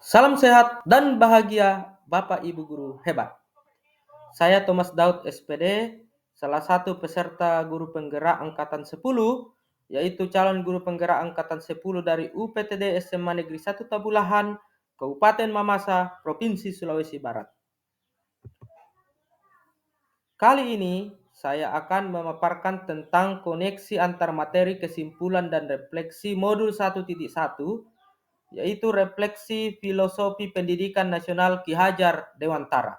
Salam sehat dan bahagia Bapak Ibu guru hebat. Saya Thomas Daud SPD, salah satu peserta guru penggerak angkatan 10, yaitu calon guru penggerak angkatan 10 dari UPTD SMA Negeri 1 Tabulahan, Kabupaten Mamasa, Provinsi Sulawesi Barat. Kali ini saya akan memaparkan tentang koneksi antar materi kesimpulan dan refleksi modul 1.1, yaitu refleksi filosofi pendidikan nasional Ki Hajar Dewantara.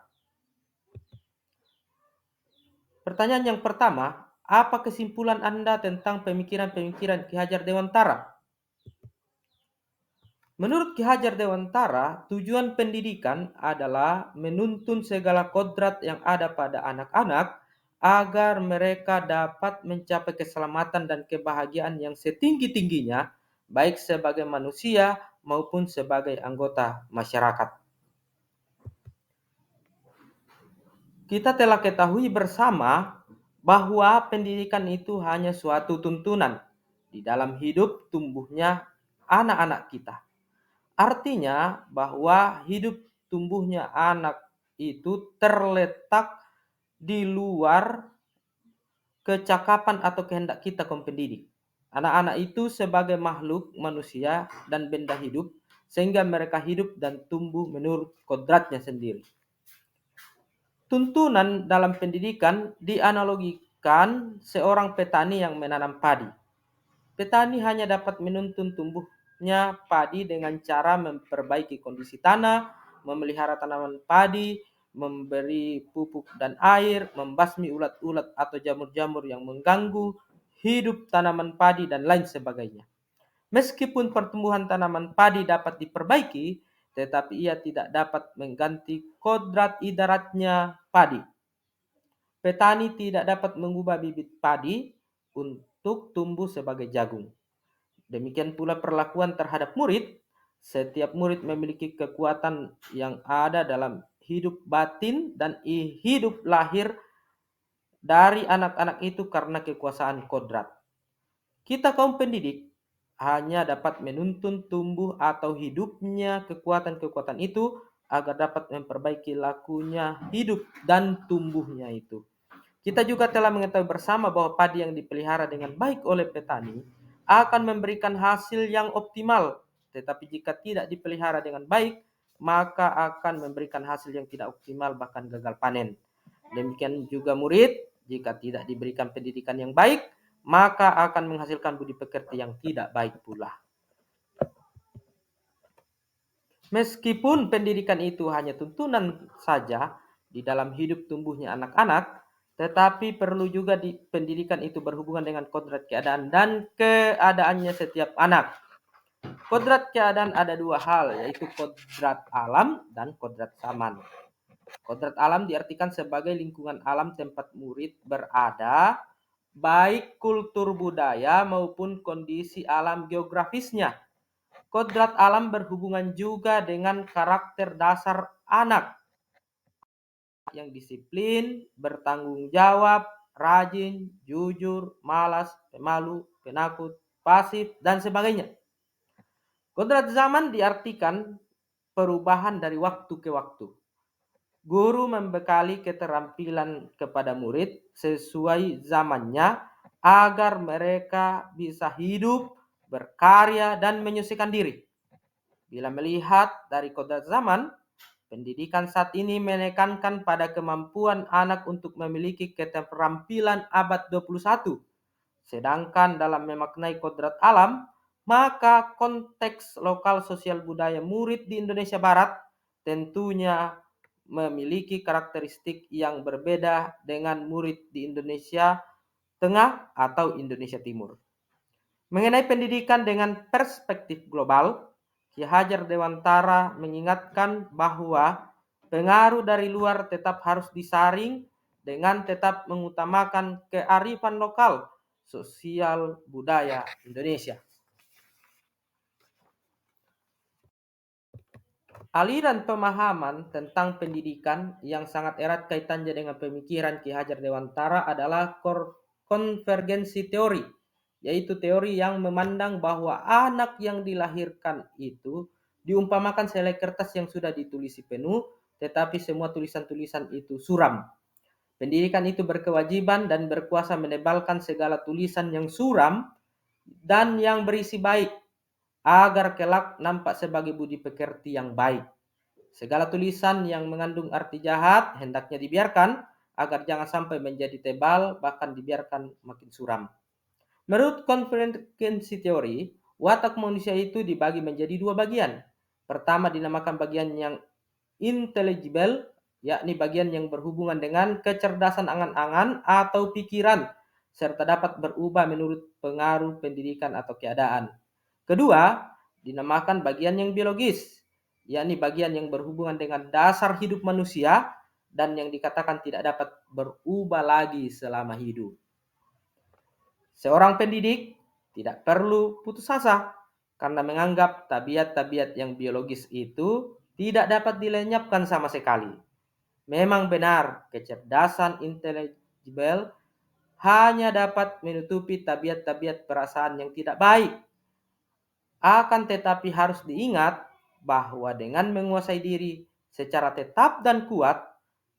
Pertanyaan yang pertama, apa kesimpulan Anda tentang pemikiran-pemikiran Ki Hajar Dewantara? Menurut Ki Hajar Dewantara, tujuan pendidikan adalah menuntun segala kodrat yang ada pada anak-anak agar mereka dapat mencapai keselamatan dan kebahagiaan yang setinggi-tingginya, baik sebagai manusia maupun sebagai anggota masyarakat. Kita telah ketahui bersama bahwa pendidikan itu hanya suatu tuntunan di dalam hidup tumbuhnya anak-anak kita. Artinya bahwa hidup tumbuhnya anak itu terletak di luar kecakapan atau kehendak kita kaum pendidik. Anak-anak itu sebagai makhluk manusia dan benda hidup, sehingga mereka hidup dan tumbuh menurut kodratnya sendiri. Tuntunan dalam pendidikan dianalogikan seorang petani yang menanam padi. Petani hanya dapat menuntun tumbuhnya padi dengan cara memperbaiki kondisi tanah, memelihara tanaman padi, memberi pupuk dan air, membasmi ulat-ulat atau jamur-jamur yang mengganggu hidup tanaman padi, dan lain sebagainya. Meskipun pertumbuhan tanaman padi dapat diperbaiki, tetapi ia tidak dapat mengganti kodrat idaratnya padi. Petani tidak dapat mengubah bibit padi untuk tumbuh sebagai jagung. Demikian pula perlakuan terhadap murid. Setiap murid memiliki kekuatan yang ada dalam hidup batin dan hidup lahir dari anak-anak itu karena kekuasaan kodrat. Kita kaum pendidik hanya dapat menuntun tumbuh atau hidupnya kekuatan-kekuatan itu agar dapat memperbaiki lakunya hidup dan tumbuhnya itu. Kita juga telah mengetahui bersama bahwa padi yang dipelihara dengan baik oleh petani akan memberikan hasil yang optimal. Tetapi jika tidak dipelihara dengan baik, maka akan memberikan hasil yang tidak optimal, bahkan gagal panen. Demikian juga murid, jika tidak diberikan pendidikan yang baik, maka akan menghasilkan budi pekerti yang tidak baik pula. Meskipun pendidikan itu hanya tuntunan saja di dalam hidup tumbuhnya anak-anak, tetapi perlu juga pendidikan itu berhubungan dengan kodrat keadaan dan keadaannya setiap anak. Kodrat keadaan ada dua hal, yaitu kodrat alam dan kodrat zaman. Kodrat alam diartikan sebagai lingkungan alam tempat murid berada, baik kultur budaya maupun kondisi alam geografisnya. Kodrat alam berhubungan juga dengan karakter dasar anak yang disiplin, bertanggung jawab, rajin, jujur, malas, pemalu, penakut, pasif, dan sebagainya. Kodrat zaman diartikan perubahan dari waktu ke waktu. Guru membekali keterampilan kepada murid sesuai zamannya agar mereka bisa hidup, berkarya, dan menyesuaikan diri. Bila melihat dari kodrat zaman, pendidikan saat ini menekankan pada kemampuan anak untuk memiliki keterampilan abad 21. Sedangkan dalam memaknai kodrat alam, maka konteks lokal sosial budaya murid di Indonesia Barat tentunya memiliki karakteristik yang berbeda dengan murid di Indonesia Tengah atau Indonesia Timur. Mengenai pendidikan dengan perspektif global, Ki Hajar Dewantara mengingatkan bahwa pengaruh dari luar tetap harus disaring dengan tetap mengutamakan kearifan lokal, sosial, budaya Indonesia. Aliran pemahaman tentang pendidikan yang sangat erat kaitannya dengan pemikiran Ki Hajar Dewantara adalah konvergensi teori, yaitu teori yang memandang bahwa anak yang dilahirkan itu diumpamakan selai kertas yang sudah ditulisi penuh, tetapi semua tulisan-tulisan itu suram. Pendidikan itu berkewajiban dan berkuasa menebalkan segala tulisan yang suram dan yang berisi baik, agar kelak nampak sebagai budi pekerti yang baik. Segala tulisan yang mengandung arti jahat hendaknya dibiarkan, agar jangan sampai menjadi tebal, bahkan dibiarkan makin suram. Menurut konvergensi teori, watak manusia itu dibagi menjadi dua bagian. Pertama dinamakan bagian yang intelligible, yakni bagian yang berhubungan dengan kecerdasan angan-angan atau pikiran, serta dapat berubah menurut pengaruh pendidikan atau keadaan. Kedua, dinamakan bagian yang biologis, yakni bagian yang berhubungan dengan dasar hidup manusia dan yang dikatakan tidak dapat berubah lagi selama hidup. Seorang pendidik tidak perlu putus asa karena menganggap tabiat-tabiat yang biologis itu tidak dapat dilenyapkan sama sekali. Memang benar, kecerdasan intelligible hanya dapat menutupi tabiat-tabiat perasaan yang tidak baik. Akan tetapi harus diingat bahwa dengan menguasai diri secara tetap dan kuat,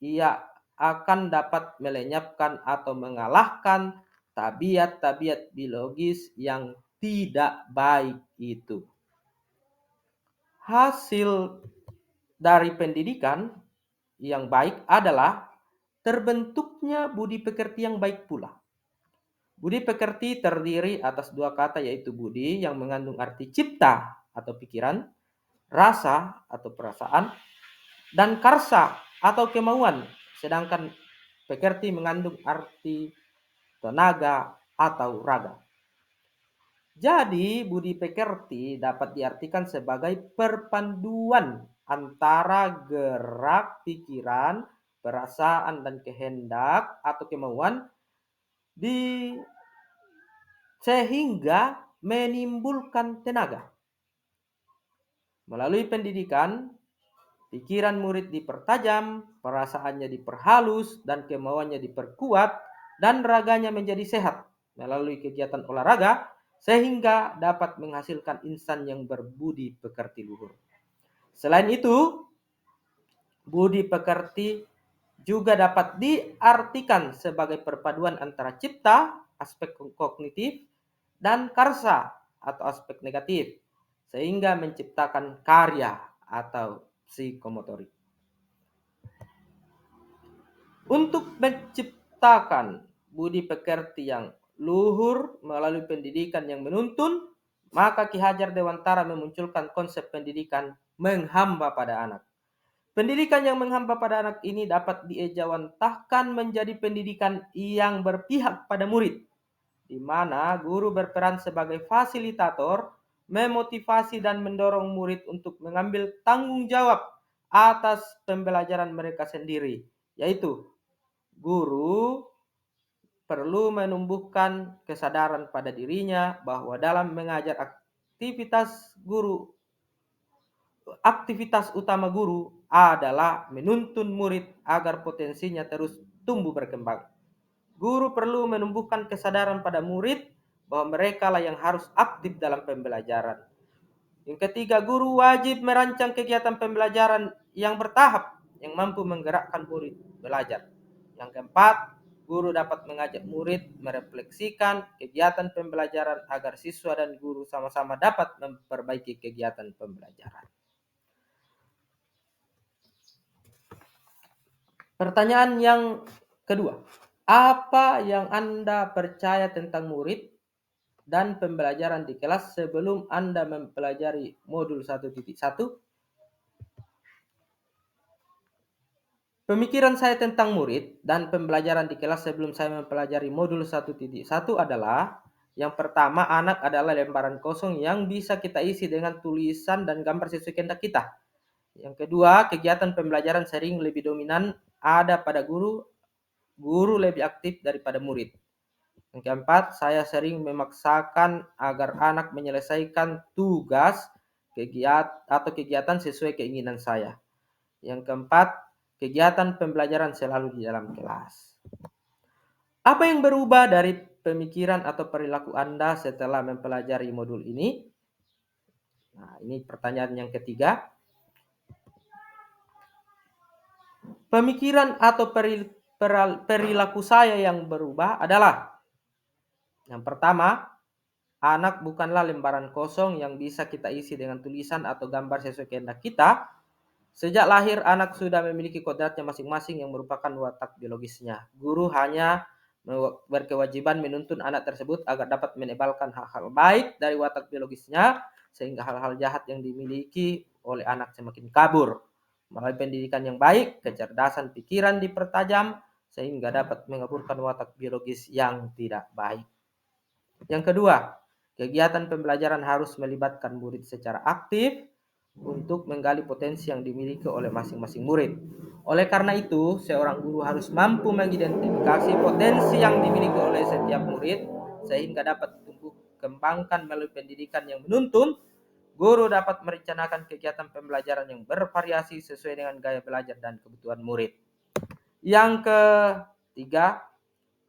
ia akan dapat melenyapkan atau mengalahkan tabiat-tabiat biologis yang tidak baik itu. Hasil dari pendidikan yang baik adalah terbentuknya budi pekerti yang baik pula. Budi pekerti terdiri atas dua kata, yaitu budi yang mengandung arti cipta atau pikiran, rasa atau perasaan, dan karsa atau kemauan, sedangkan pekerti mengandung arti tenaga atau raga. Jadi budi pekerti dapat diartikan sebagai perpaduan antara gerak pikiran, perasaan, dan kehendak atau kemauan sehingga menimbulkan tenaga. Melalui pendidikan, pikiran murid dipertajam, perasaannya diperhalus, dan kemauannya diperkuat, dan raganya menjadi sehat melalui kegiatan olahraga, sehingga dapat menghasilkan insan yang berbudi pekerti luhur. Selain itu, budi pekerti juga dapat diartikan sebagai perpaduan antara cipta, aspek kognitif, dan karsa atau aspek negatif, sehingga menciptakan karya atau psikomotorik. Untuk menciptakan budi pekerti yang luhur melalui pendidikan yang menuntun, maka Ki Hajar Dewantara memunculkan konsep pendidikan menghamba pada anak. Pendidikan yang menghamba pada anak ini dapat diejawantahkan menjadi pendidikan yang berpihak pada murid, di mana guru berperan sebagai fasilitator, memotivasi dan mendorong murid untuk mengambil tanggung jawab atas pembelajaran mereka sendiri, yaitu guru perlu menumbuhkan kesadaran pada dirinya bahwa dalam mengajar aktivitas utama guru adalah menuntun murid agar potensinya terus tumbuh berkembang. Guru perlu menumbuhkan kesadaran pada murid bahwa mereka lah yang harus aktif dalam pembelajaran. Yang ketiga, guru wajib merancang kegiatan pembelajaran yang bertahap yang mampu menggerakkan murid belajar. Yang keempat, guru dapat mengajak murid merefleksikan kegiatan pembelajaran agar siswa dan guru sama-sama dapat memperbaiki kegiatan pembelajaran. Pertanyaan yang kedua, apa yang Anda percaya tentang murid dan pembelajaran di kelas sebelum Anda mempelajari modul 1.1? Pemikiran saya tentang murid dan pembelajaran di kelas sebelum saya mempelajari modul 1.1 adalah, yang pertama, anak adalah lembaran kosong yang bisa kita isi dengan tulisan dan gambar sesuai kehendak kita. Yang kedua, kegiatan pembelajaran sering lebih dominan ada pada guru lebih aktif daripada murid. Yang keempat, saya sering memaksakan agar anak menyelesaikan tugas kegiatan sesuai keinginan saya. Yang keempat, kegiatan pembelajaran selalu di dalam kelas. Apa yang berubah dari pemikiran atau perilaku Anda setelah mempelajari modul ini? Nah, ini pertanyaan yang ketiga. Pemikiran atau perilaku saya yang berubah adalah yang pertama, anak bukanlah lembaran kosong yang bisa kita isi dengan tulisan atau gambar sesuai kehendak kita. Sejak lahir, anak sudah memiliki kodratnya masing-masing yang merupakan watak biologisnya. Guru hanya berkewajiban menuntun anak tersebut agar dapat menebalkan hal-hal baik dari watak biologisnya, sehingga hal-hal jahat yang dimiliki oleh anak semakin kabur. Melalui pendidikan yang baik, kecerdasan pikiran dipertajam, sehingga dapat mengaburkan watak biologis yang tidak baik. Yang kedua, kegiatan pembelajaran harus melibatkan murid secara aktif untuk menggali potensi yang dimiliki oleh masing-masing murid. Oleh karena itu, seorang guru harus mampu mengidentifikasi potensi yang dimiliki oleh setiap murid sehingga dapat tumbuh kembangkan melalui pendidikan yang menuntun. Guru dapat merencanakan kegiatan pembelajaran yang bervariasi sesuai dengan gaya belajar dan kebutuhan murid. Yang ketiga,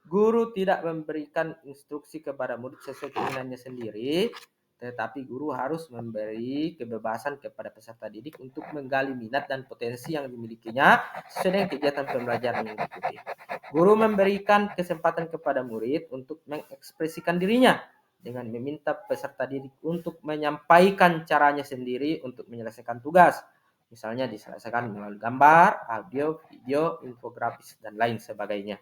guru tidak memberikan instruksi kepada murid sesuai keinginannya sendiri, tetapi guru harus memberi kebebasan kepada peserta didik untuk menggali minat dan potensi yang dimilikinya sesuai dengan kegiatan pembelajaran yang diikuti. Guru memberikan kesempatan kepada murid untuk mengekspresikan dirinya dengan meminta peserta didik untuk menyampaikan caranya sendiri untuk menyelesaikan tugas. Misalnya diselesaikan melalui gambar, audio, video, infografis, dan lain sebagainya.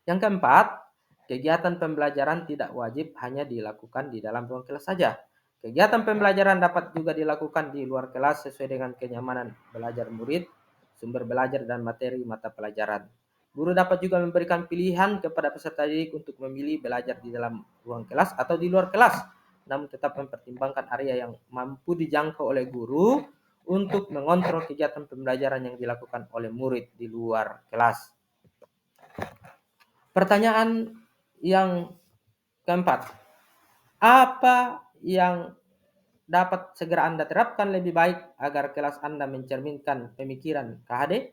Yang keempat, kegiatan pembelajaran tidak wajib hanya dilakukan di dalam ruang kelas saja. Kegiatan pembelajaran dapat juga dilakukan di luar kelas sesuai dengan kenyamanan belajar murid, sumber belajar, dan materi mata pelajaran. Guru dapat juga memberikan pilihan kepada peserta didik untuk memilih belajar di dalam ruang kelas atau di luar kelas, namun tetap mempertimbangkan area yang mampu dijangkau oleh guru untuk mengontrol kegiatan pembelajaran yang dilakukan oleh murid di luar kelas. Pertanyaan yang keempat, apa yang dapat segera Anda terapkan lebih baik agar kelas Anda mencerminkan pemikiran KHD?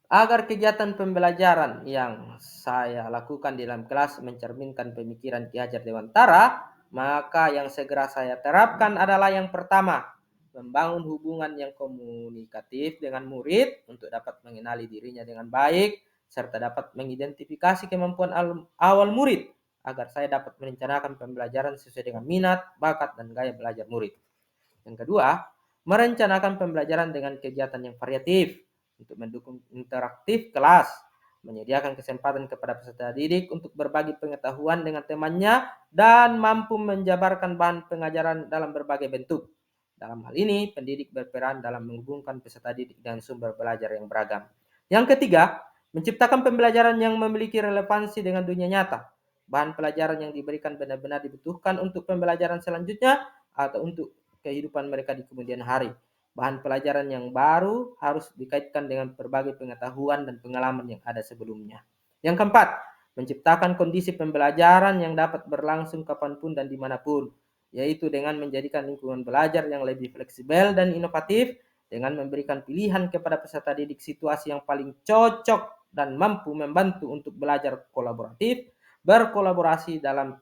Agar kegiatan pembelajaran yang saya lakukan di dalam kelas mencerminkan pemikiran Ki Hajar Dewantara, maka yang segera saya terapkan adalah yang pertama, membangun hubungan yang komunikatif dengan murid untuk dapat mengenali dirinya dengan baik, serta dapat mengidentifikasi kemampuan awal murid agar saya dapat merencanakan pembelajaran sesuai dengan minat, bakat, dan gaya belajar murid. Yang kedua, merencanakan pembelajaran dengan kegiatan yang variatif untuk mendukung interaktif kelas, menyediakan kesempatan kepada peserta didik untuk berbagi pengetahuan dengan temannya, dan mampu menjabarkan bahan pengajaran dalam berbagai bentuk. Dalam hal ini, pendidik berperan dalam menghubungkan peserta didik dengan sumber belajar yang beragam. Yang ketiga, menciptakan pembelajaran yang memiliki relevansi dengan dunia nyata. Bahan pelajaran yang diberikan benar-benar dibutuhkan untuk pembelajaran selanjutnya atau untuk kehidupan mereka di kemudian hari. Bahan pelajaran yang baru harus dikaitkan dengan berbagai pengetahuan dan pengalaman yang ada sebelumnya. Yang keempat, menciptakan kondisi pembelajaran yang dapat berlangsung kapanpun dan dimanapun, yaitu dengan menjadikan lingkungan belajar yang lebih fleksibel dan inovatif, dengan memberikan pilihan kepada peserta didik situasi yang paling cocok dan mampu membantu untuk belajar kolaboratif, berkolaborasi dalam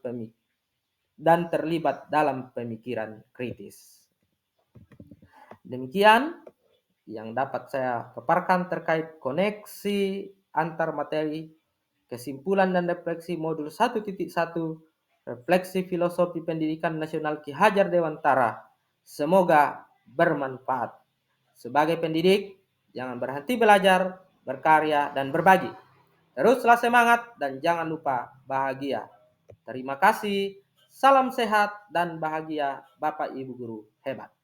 dan terlibat dalam pemikiran kritis. Demikian yang dapat saya paparkan terkait koneksi antar materi, kesimpulan dan refleksi modul 1.1, refleksi filosofi pendidikan nasional Ki Hajar Dewantara. Semoga bermanfaat. Sebagai pendidik, jangan berhenti belajar, berkarya, dan berbagi. Teruslah semangat dan jangan lupa bahagia. Terima kasih. Salam sehat dan bahagia, Bapak Ibu Guru hebat.